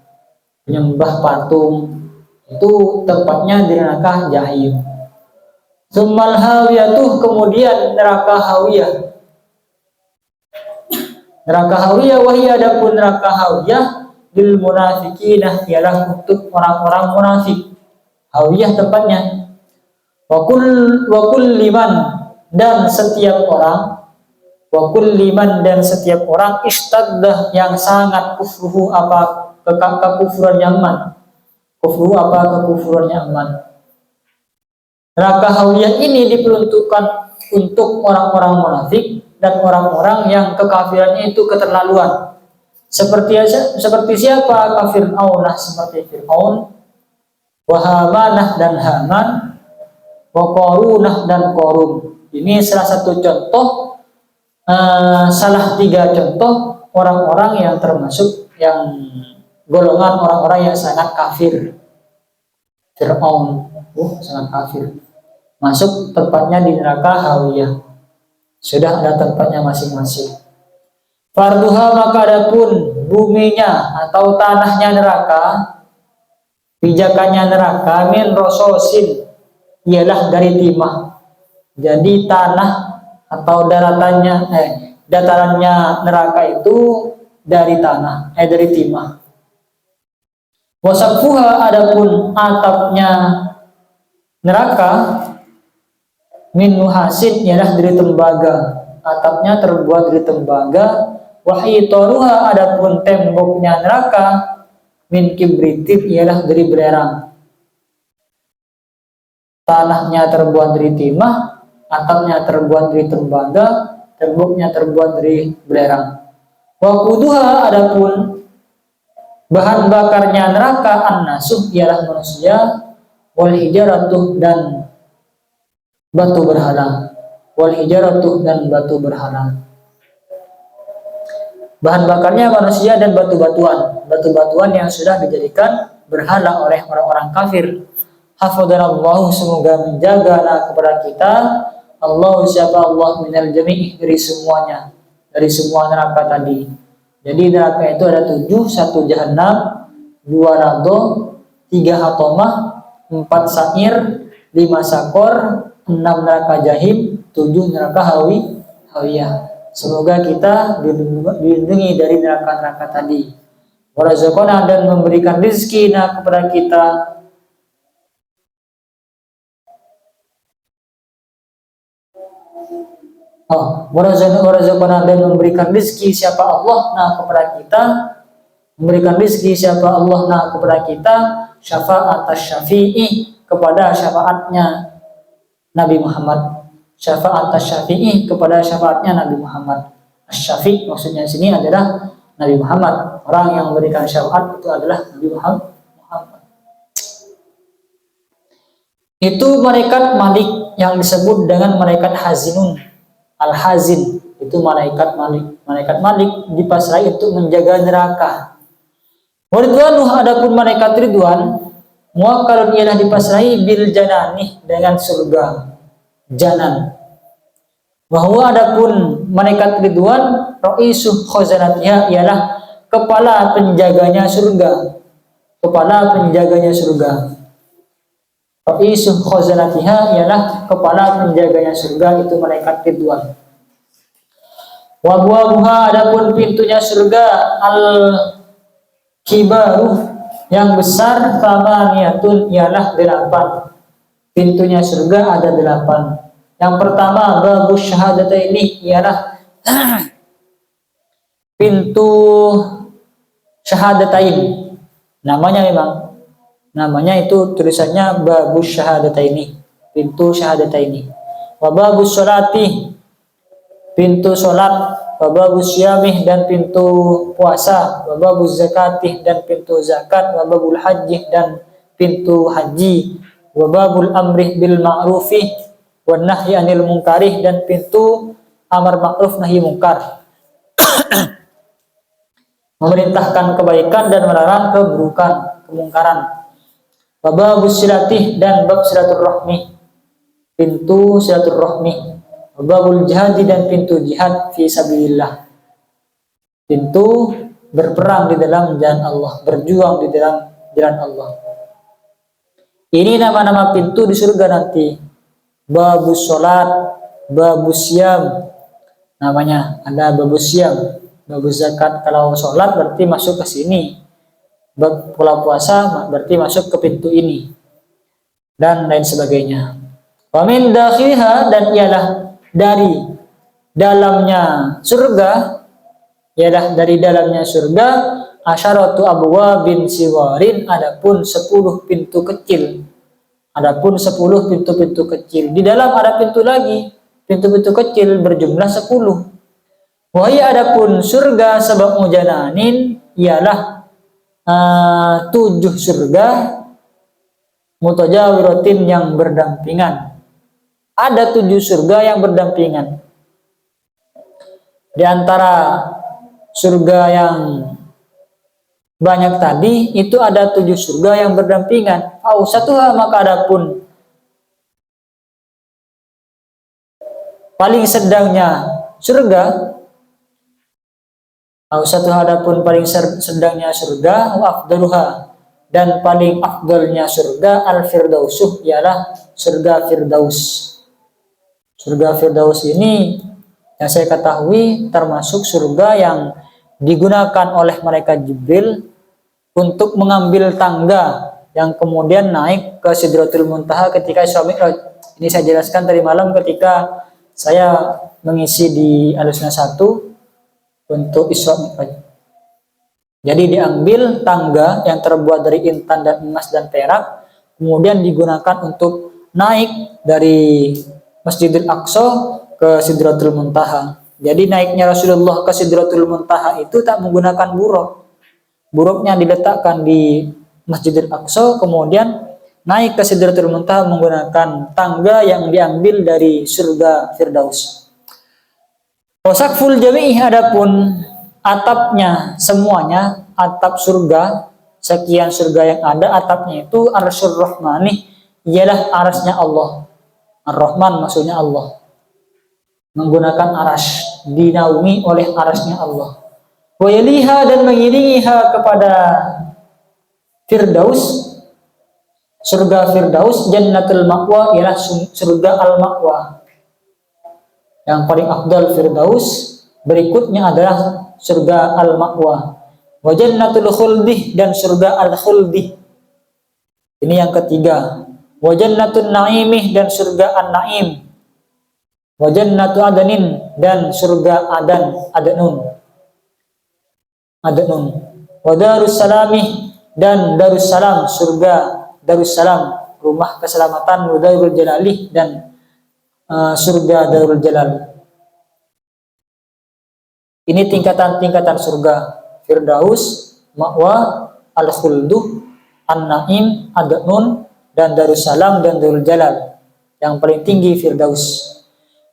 penyembah patung. Itu tempatnya di neraka jahim. Summal hawiyatuh, kemudian neraka hawiyah. Neraka hawiyah, wahia adapun neraka hawiyah lil munafiqinah ialah untuk orang-orang munafik. Hawiyah tempatnya. Wa kulliman dan setiap orang, wa kulliman dan setiap orang istaddah yang sangat kufruhu apa kekufuran yang aman. Kufruhu apa kekufuran yang aman. Neraka hawiyah ini diperuntukkan untuk orang-orang munafik dan orang-orang yang kekafirannya itu keterlaluan. Seperti siapa? Ka Fir'aunah, seperti Fir'aun, wa Hamanah dan Haman, wa Qarunah dan Qarun. Ini salah satu contoh, salah 3 contoh orang-orang yang termasuk yang golongan orang-orang yang sangat kafir. Fir'aun, sangat kafir, masuk tempatnya di neraka Hawiyah, sudah ada tempatnya masing-masing. Farduha, maka adapun buminya atau tanahnya neraka, pijakannya neraka, min rososin, ialah dari timah. Jadi tanah atau datarannya neraka itu dari tanah, dari timah. Wasaqfuha, adapun atapnya neraka, min nuhasin, ialah dari tembaga. Atapnya terbuat dari tembaga. Wahitoruha, adapun temboknya neraka, min kibritin, ialah dari belerang. Tanahnya terbuat dari timah, atapnya terbuat dari tembaga, temboknya terbuat dari belerang. Waquduha, adapun bahan bakarnya neraka, an-nasuh, ialah manusia, wal hijaratuh, dan batu berhala. Wal hijaratuh, dan batu berhala. Bahan bakarnya manusia dan batu-batuan. Batu-batuan yang sudah dijadikan berhala oleh orang-orang kafir. Hafadhanallahu, semoga menjaga kepada kita Allah, siapa Allah, minal jami'i, dari semuanya, dari semua neraka tadi. Jadi neraka itu ada 7, 1 jahanam, 2 rado, 3 hatomah, 4 sa'ir, 5 sakor, 6 neraka jahim, 7 neraka hawiyah. Semoga kita dilindungi dari neraka-neraka tadi. Warazaqana, dan memberikan rezeki kepada kita. Warazaqana, dan memberikan rezeki siapa Allah kepada kita. Memberikan rezeki siapa Allah kepada kita. Syafa'at asy-syafi'i, kepada syafaatnya Nabi Muhammad. Syafa'at asy-syafi'i, kepada syafaatnya Nabi Muhammad. Asy-syafi' maksudnya sini adalah Nabi Muhammad. Orang yang memberikan syafaat itu adalah Nabi Muhammad. Itu malaikat Malik yang disebut dengan malaikat Hazinun. Al-Hazin itu malaikat Malik. Malaikat Malik dipasrai untuk menjaga neraka. Ridwanuh, adapun malaikat Ridwan, muwakkalun, ialah dipasrai bil janani, dengan surga, janan. Bahwa adapun malaikat Ridwan, ra'isu khazanatiha, ialah kepala penjaganya surga. Kepala penjaganya surga. Ra'isu khazanatiha, ialah kepala penjaganya surga, itu malaikat Ridwan. Wa abwabuha, adapun pintunya surga, al-kibaru, yang besar, thamaniyatun, ialah 8. Pintunya surga ada 8. Yang pertama, babus syahadataini, ialah pintu syahadatain. Namanya itu tulisannya babus syahadataini, pintu syahadataini. Wa babus sholati, pintu sholat. Wa babus syamih, dan pintu puasa. Wa babus zakati, dan pintu zakat. Wa babul haji, dan pintu haji. Wa babul amri bil ma'rufi wan nahyi anil munkarih, dan pintu amar ma'ruf nahi mungkar. Memerintahkan kebaikan dan melarang keburukan, kemungkaran. Wa babus silatih, dan bab silaturrahmi, pintu silaturrahmi. Wa babul jihad, dan pintu jihad fi sabilillah, pintu berperang di dalam jalan Allah, berjuang di dalam jalan Allah. Ini nama-nama pintu di surga nanti. Babus sholat, babus syam, namanya ada babus syam, babus zakat. Kalau sholat berarti masuk ke sini. Kalau puasa berarti masuk ke pintu ini, dan lain sebagainya. Wa min dakhilha, dan ialah dari dalamnya surga, ialah dari dalamnya surga, asyaratu abwabin siwarin, adapun 10 pintu kecil. Adapun 10 pintu-pintu kecil. Di dalam ada pintu lagi, pintu-pintu kecil berjumlah 10. Wahai adapun surga sab'u jananin ialah 7 surga mutajawiratin yang berdampingan. Ada 7 surga yang berdampingan. Di antara surga yang banyak tadi itu ada 7 surga yang berdampingan. Satuha maka adapun paling sedangnya surga, satu hadapun paling sedangnya surga, wa afdaluha dan paling afdalnya surga al-firdausuh ialah surga Firdaus. Surga Firdaus ini yang saya ketahui termasuk surga yang digunakan oleh malaikat Jibril untuk mengambil tangga yang kemudian naik ke Sidratul Muntaha ketika Isra Mi'raj. Ini saya jelaskan tadi malam ketika saya mengisi di Al-Sunnah 1 untuk Isra Mi'raj. Jadi diambil tangga yang terbuat dari intan dan emas dan perak, kemudian digunakan untuk naik dari Masjidil Aqsa ke Sidratul Muntaha. Jadi naiknya Rasulullah ke Sidratul Muntaha itu tak menggunakan buruk. Buruknya diletakkan di Masjidil Aqsa, kemudian naik ke Sidratul Muntaha menggunakan tangga yang diambil dari surga Firdaus. Wasaqful jami'i adapun atapnya semuanya, atap surga, sekian surga yang ada atapnya itu Arsyur Rahmani, ialah arasnya Allah. Ar-Rahman maksudnya Allah. Menggunakan aras, dinaungi oleh arasnya Allah. Wa yaliha dan mengiringiha kepada Firdaus, surga Firdaus, Jannatul Ma'wa ialah surga Al-Ma'wa. Yang paling afdal Firdaus, berikutnya adalah surga Al-Ma'wa. Wa Jannatul Khuldih dan surga Al-Khuldih. Ini yang ketiga. Wa Jannatul Na'imih dan surga An-Na'im. Wa Jannatu Adanin dan surga Adanun. Wa Darussalamih dan Darussalam, surga Darussalam, rumah keselamatan. Wa Darul Jalalih dan surga Darul Jalal. Ini tingkatan-tingkatan surga: Firdaus, Ma'wa, Al-Khulduh, An-Na'im, Adanun, dan Darussalam dan Darul Jalal. Yang paling tinggi Firdaus.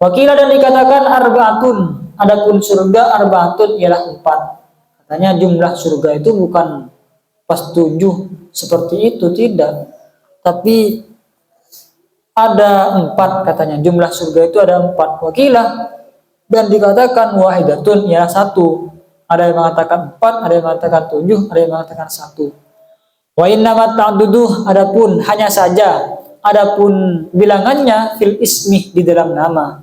Wakilah dan dikatakan arba'atun, adapun surga arba'atun ialah 4. Katanya jumlah surga itu bukan pas 7 seperti itu, tidak. Tapi ada 4 katanya, jumlah surga itu ada 4. Wakilah dan dikatakan wahidatun ialah 1. Ada yang mengatakan 4, ada yang mengatakan 7, ada yang mengatakan 1. Wa innamat ta'duduh adapun hanya saja, adapun bilangannya fil ismi di dalam nama.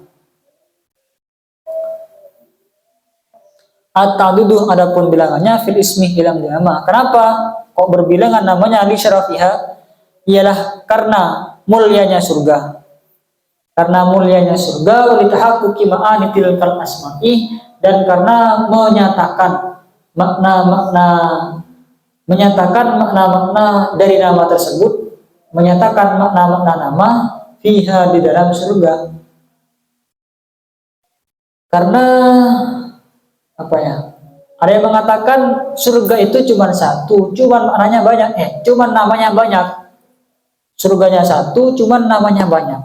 At-ta'duduh adapun bilangannya fil ismi di dalam nama. Kenapa kok berbilangan namanya li syarafiha? Ialah karena mulianya surga. Karena mulianya surga, wa litahaqquqi ma'anitil kal asma'i, dan karena menyatakan makna-makna dari nama tersebut, menyatakan makna-makna nama fiha di dalam surga. Karena apa ya? Ada yang mengatakan surga itu cuma 1, cuman maknanya banyak, cuman namanya banyak. Surganya 1, cuman namanya banyak.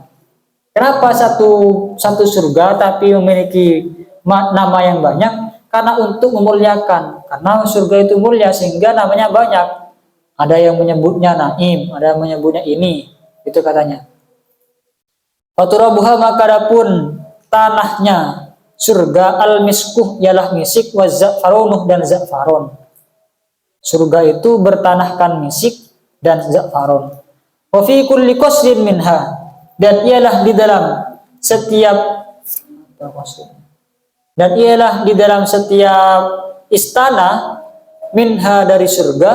Kenapa satu surga tapi memiliki nama yang banyak? Karena untuk memuliakan. Karena surga itu mulia sehingga namanya banyak. Ada yang menyebutnya Naim, ada yang menyebutnya ini, itu katanya. Faturabuha maka adapun tanahnya surga al-miskuh ialah misik, wa za'farunuh dan za'faron. Surga itu bertanahkan misik dan za'faron. Wa fi kulli qasrin minha, dan ialah di dalam setiap istana minha dari surga,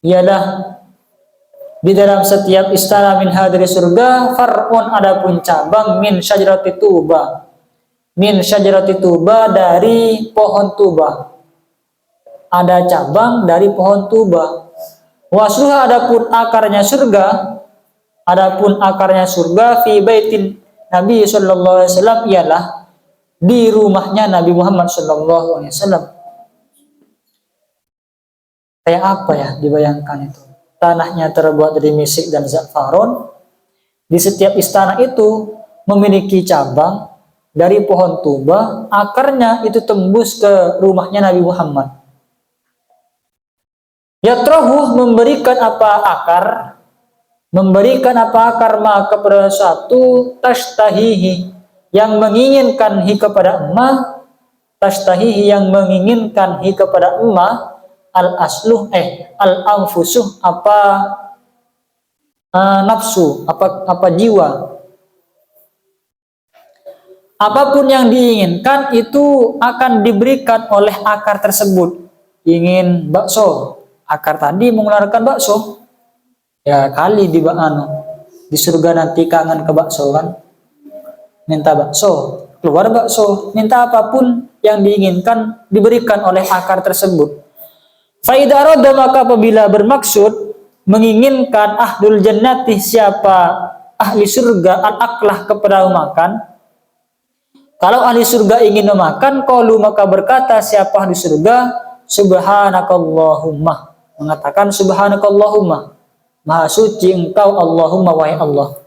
ialah di dalam setiap istana minha dari surga far'un adapun cabang min syajarati tuba, min syajarati tuba dari pohon tuba, ada cabang dari pohon tuba. Wasluha adapun akarnya surga, adapun akarnya surga fi baitin Nabi sallallahu alaihi wasallam ialah di rumahnya Nabi Muhammad SAW. Kayak apa ya, dibayangkan itu. Tanahnya terbuat dari misik dan za'faron. Di setiap istana itu memiliki cabang dari pohon tuba, akarnya itu tembus ke rumahnya Nabi Muhammad. Yatrahu memberikan apa akar ma kepada suatu tashtahihi yang menginginkan hi kepada emak, tashtahihi yang menginginkan hi kepada emak, al anfusuh nafsu, apa jiwa. Apapun yang diinginkan itu akan diberikan oleh akar tersebut. Ingin bakso, akar tadi mengeluarkan bakso. Ya kali di surga nanti kangen ke bakso kan, minta bakso, keluar bakso. Minta apapun yang diinginkan diberikan oleh akar tersebut. Faida arada, maka apabila bermaksud menginginkan ahlul jannati, siapa ahli surga, al-aklah kepada makan. Kalau ahli surga ingin memakan, qalu maka berkata siapa ahli surga, subhanakallahumma, mengatakan subhanakallahumma, maha suci engkau Allahumma, wahai Allah.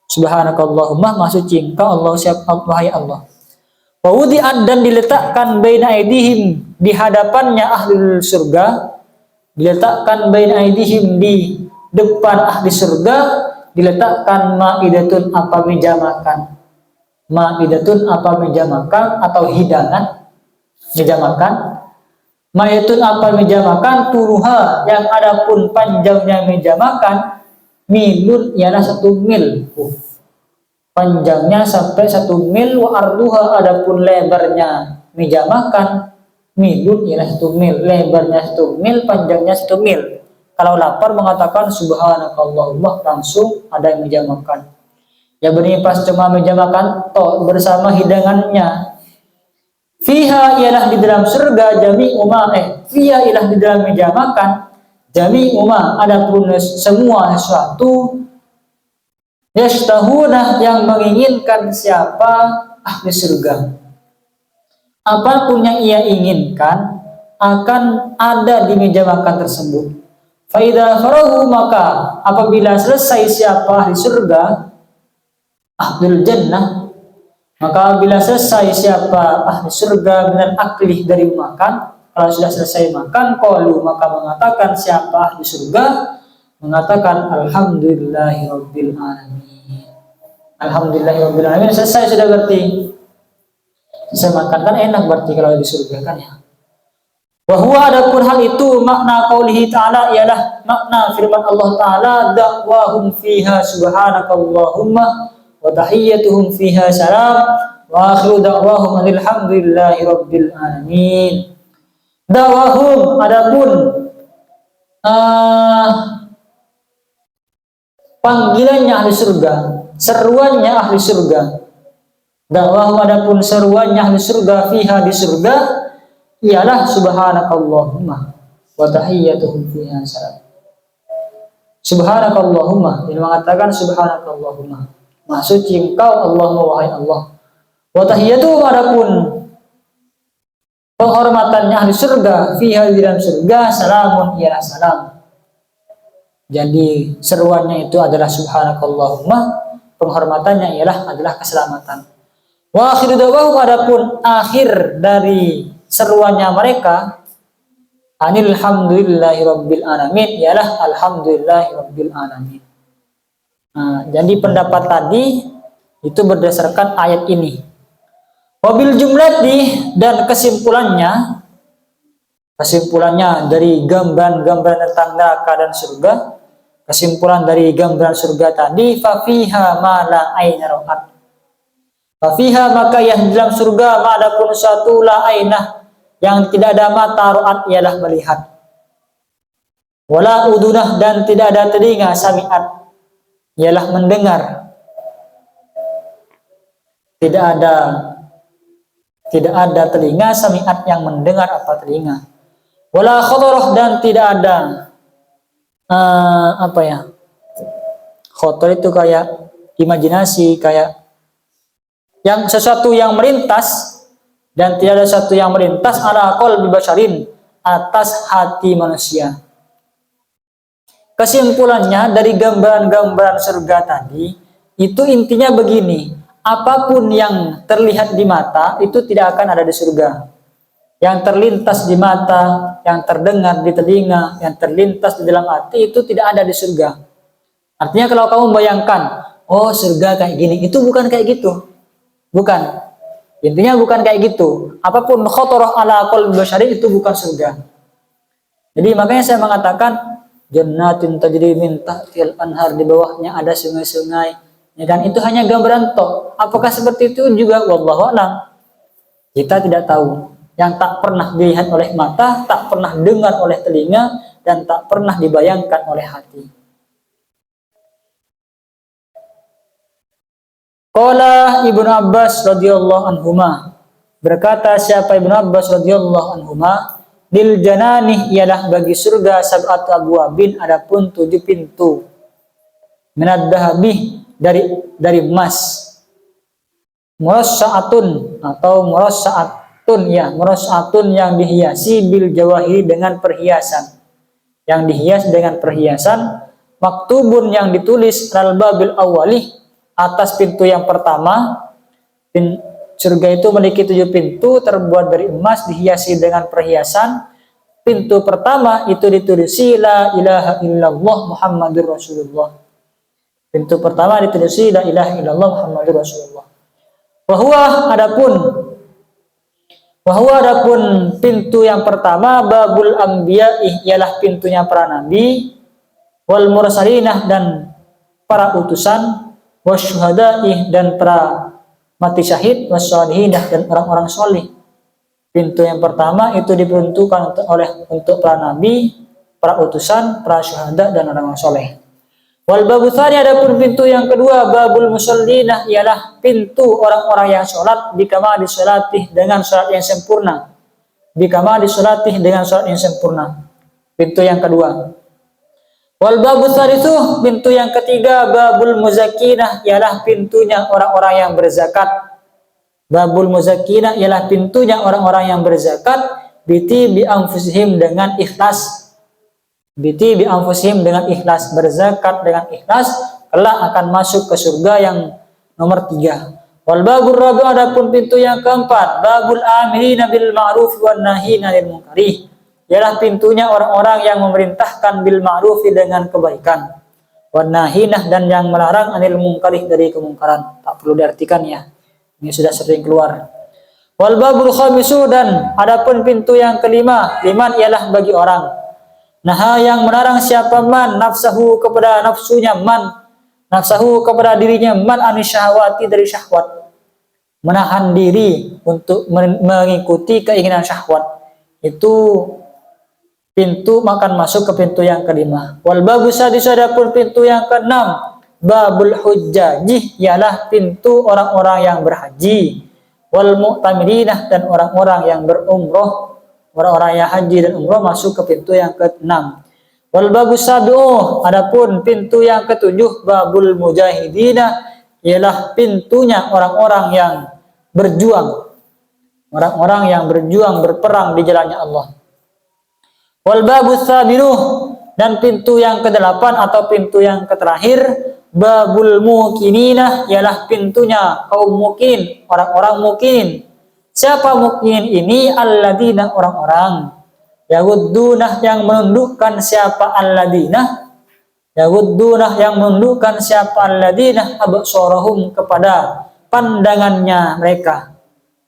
Subhanakallahumma, maha suci engkau Allah, wahai Allah. Wa wudi'an, dan diletakkan baina aidihim, di hadapannya ahli surga, diletakkan baina aidihim, di depan ahli surga, diletakkan ma'idatun, apa meja makan. Ma'idatun, apa meja makan atau hidangan, meja makan. Ma'idatun, apa meja makan, turuha, yang adapun panjangnya meja makan, milun, ialah 1 mil. Panjangnya sampai 1 mil, wa arduha, adapun lebarnya meja makan, milun, ialah 1 mil. Lebarnya 1 mil, panjangnya 1 mil. Kalau lapar mengatakan subhanakallahumma, langsung ada meja makan. Ya bernipas cuma meja makan toh bersama hidangannya. Fiha, ialah di dalam surga, jami umma, fiha ialah di dalam meja makan, jami umma, adapun semua sesuatu, yashtahuna, yang menginginkan siapa ahli surga. Apapun yang ia inginkan akan ada di meja makan tersebut. Faida farahu, maka apabila selesai siapa ahli surga, ahlul jannah, maka bila selesai siapa ahli surga dengan aklih dari makan, kalau sudah selesai makan, qalu, maka mengatakan siapa ahli surga, mengatakan alhamdulillahirabbil alamin. Alhamdulillahirabbil alamin, selesai sudah berarti. Selesai makan kan enak berarti kalau di surga kan ya. Wa huwa, adapun hal itu makna qaulihi ta'ala, ialah makna firman Allah Ta'ala, da'wahum fiha subhanakallahumma wa tahiyyatuhum fiha salam wa akhiru da'wahum alhamdulillahi rabbil alamin. Da'wahum, adapun panggilannya ahli surga, seruannya ahli surga. Da'wahum, adapun seruannya ahli surga, fiha, di surga, ialah subhanakallahumma wa tahiyyatuhum fiha salam. Subhanakallahumma, dia mengatakan subhanakallahumma, maha suci engkau Allahumma, wahai Allah. Wa tahiyyatuhum, adapun penghormatannya ahli surga, fiha, di dalam surga, salamun, ialah salam. Jadi seruannya itu adalah subhanakallahumma, penghormatannya adalah keselamatan. Wa akhiru da'wahum, adapun akhir dari seruannya mereka, alhamdulillahirabbil alamin, ialah alhamdulillahirabbil alamin. Nah, jadi pendapat tadi itu berdasarkan ayat ini. Wabil jumlati, dan kesimpulannya dari gambaran-gambaran tentang neraka dan surga, kesimpulan dari gambaran surga tadi, fa fiha ma la aina ra'at. Fa fiha, maka yang dalam surga, ma adapun suatu, la ainah, yang tidak ada mata, ra'at, ialah melihat. Wala udunah, dan tidak ada telinga, sami'at, ialah mendengar. Tidak ada telinga, sami'at, yang mendengar apa telinga. Wala khotorah, dan tidak ada khotor itu kayak imajinasi, kayak yang sesuatu yang melintas dan tidak ada sesuatu yang melintas ala qalbi basyarin atas hati manusia. Kesimpulannya dari gambaran-gambaran surga tadi, itu intinya begini, apapun yang terlihat di mata itu tidak akan ada di surga. Yang terlintas di mata, yang terdengar di telinga, yang terlintas di dalam hati itu tidak ada di surga. Artinya kalau kamu bayangkan, oh surga kayak gini, itu bukan kayak gitu. Bukan. Intinya bukan kayak gitu. Apapun khotorah ala qalbi basyarin itu bukan surga. Jadi makanya saya mengatakan jannatin tajri min tahtil anhar, di bawahnya ada sungai-sungai. Ya, dan itu hanya gambaran toh. Apakah seperti itu juga? Wallahu a'lam. Kita tidak tahu. Yang tak pernah dilihat oleh mata, tak pernah dengar oleh telinga, dan tak pernah dibayangkan oleh hati. Qala Ibnu Abbas radhiyallahu anhuma, berkata siapa Ibnu Abbas radhiyallahu anhuma, lil jananih ialah bagi surga sab'atu abwabin, adapun 7 pintu, minad dahabi dari emas, murassa'atun atau murassa'atun yang dihiasi bil jawahiri dengan perhiasan, yang dihias dengan perhiasan, maktubun yang ditulis al babil awali atas pintu yang pertama. Surga itu memiliki 7 pintu terbuat dari emas dihiasi dengan perhiasan. Pintu pertama itu ditulis la ilaha illallah Muhammadur Rasulullah. Pintu pertama ditulis la ilaha illallah Muhammadur Rasulullah. Wahwa adapun pintu yang pertama babul anbiya, ialah pintunya para nabi, wal mursalinah dan para utusan, wasyuhadaih dan para mati syahid, wassalihinah dan orang-orang soleh. Pintu yang pertama itu diperuntukkan untuk para nabi, para utusan, para syuhada dan orang-orang soleh. Wal babu tsani, adapun pintu yang kedua babul musallinah, ialah pintu orang-orang yang sholat, bikamali sholatih dengan sholat yang sempurna. Bikamali sholatih dengan sholat yang sempurna. Pintu yang kedua. Wal babu tsalitsu, pintu yang ketiga babul muzakinah, ialah pintunya orang-orang yang berzakat. Babul muzakinah ialah pintunya orang-orang yang berzakat, biti bi anfusihim dengan ikhlas. Biti bi anfusihim dengan ikhlas, berzakat dengan ikhlas, kelak akan masuk ke surga yang nomor 3. Wal babur rabi, adapun pintu yang keempat babul amilina bil ma'ruf wan nahina 'anil munkari, ialah pintunya orang-orang yang memerintahkan bil ma'ruf dengan kebaikan, wan nahinah dan yang melarang 'anil munkari dari kemungkaran. Tak perlu diartikan ya, ini sudah sering keluar. Wal babul khamisu, dan adapun pintu yang kelima, liman ialah bagi orang. Nah, yang melarang siapa man nafsahu kepada nafsunya, man nafsahu kepada dirinya, man anisyahwati dari syahwat, menahan diri untuk mengikuti keinginan syahwat, itu pintu makan masuk ke pintu yang kelima. Wal babu sadis, adapun pintu yang keenam babul hujjajih, ialah pintu orang-orang yang berhaji, wal mu'tamirinah dan orang-orang yang berumroh. Orang-orang yang haji dan umrah masuk ke pintu yang ke-6. Wal babus sabi'u, adapun pintu yang ke-7 babul mujahidina, ialah pintunya orang-orang yang berjuang. Orang-orang yang berjuang berperang di jalannya Allah. Wal babus sabi'u, dan pintu yang ke-8 atau pintu yang terakhir babul muqinina, ialah pintunya kaum muqin, orang-orang muqin. Siapa mukmin ini? Alladzina, orang-orang yaguddunah yang menundukkan. Siapa alladzina? Yaguddunah yang menundukkan. Siapa alladzina? Absarahum kepada pandangannya mereka.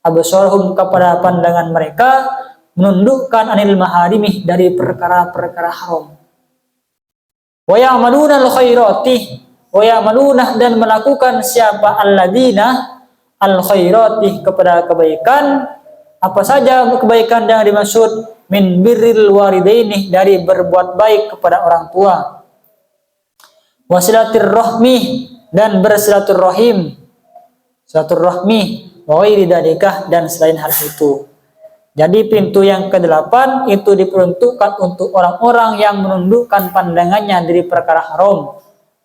Absarahum kepada pandangan mereka, menundukkan anil maharimih dari perkara-perkara haram. Wa ya'maluna al-khairati, wa ya'maluna dan melakukan siapa alladzina al-khairati kepada kebaikan. Apa saja kebaikan yang dimaksud? Min birril walidaini, dari berbuat baik kepada orang tua. Wasilatir rahmi, dan bersilaturrahim. Silaturrahmi, wa ghairi dzalika, dan selain hal itu. Jadi pintu yang ke-8 itu diperuntukkan untuk orang-orang yang menundukkan pandangannya dari perkara haram,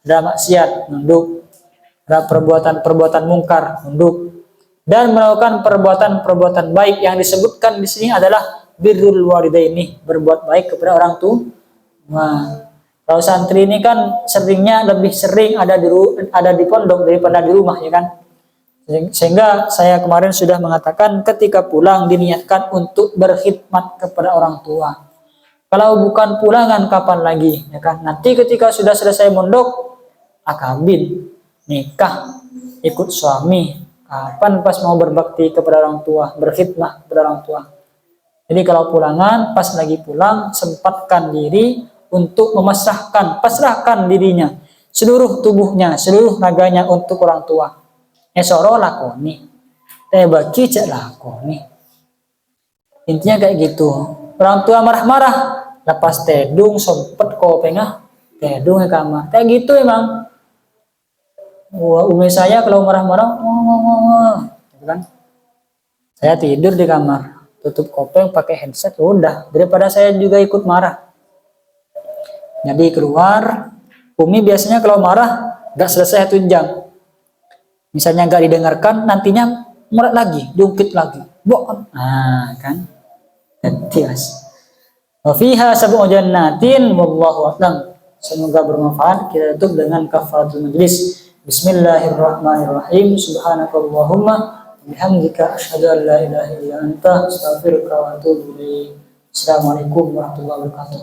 dari maksiat, menunduk, dari perbuatan-perbuatan mungkar, menunduk. dan melakukan perbuatan-perbuatan baik. Yang disebutkan di sini adalah birrul walidaini, berbuat baik kepada orang tua. Nah, kalau santri ini kan seringnya lebih sering ada di pondok daripada di rumah, ya kan? Sehingga saya kemarin sudah mengatakan ketika pulang diniatkan untuk berkhidmat kepada orang tua. Kalau bukan pulangan kapan lagi, ya kan? Nanti ketika sudah selesai mondok, akabin, nikah, ikut suami. Kapan pas mau berbakti kepada orang tua, berkhidmat kepada orang tua. Jadi kalau pulangan, pas lagi pulang, sempatkan diri untuk pasrahkan dirinya, seluruh tubuhnya, seluruh raganya untuk orang tua. Esoro lakoni, bagi cek lakoni. Intinya kayak gitu. Orang tua marah-marah, lepas tedung, sempet kopengah, tedung ke kamar. Kayak gitu emang. Wah, umi saya kalau marah-marah, kan? Saya tidur di kamar, tutup kopeng, pakai headset, udah. Daripada saya juga ikut marah. Jadi keluar, umi biasanya kalau marah, gak selesai 1 jam. Misalnya gak didengarkan, nantinya marah lagi, diungkit lagi. Bohong. Nah, kan? Jadi mas. Wa fiha sab'u jannatin wallahu a'lam. Semoga bermanfaat. Kita tutup dengan kafaratul majlis. Bismillahirrahmanirrahim. Subhanakallahumma bihamdika asyhadu an la ilaha illa anta astaghfiruka wa atubu ilaik. Assalamualaikum warahmatullahi wabarakatuh.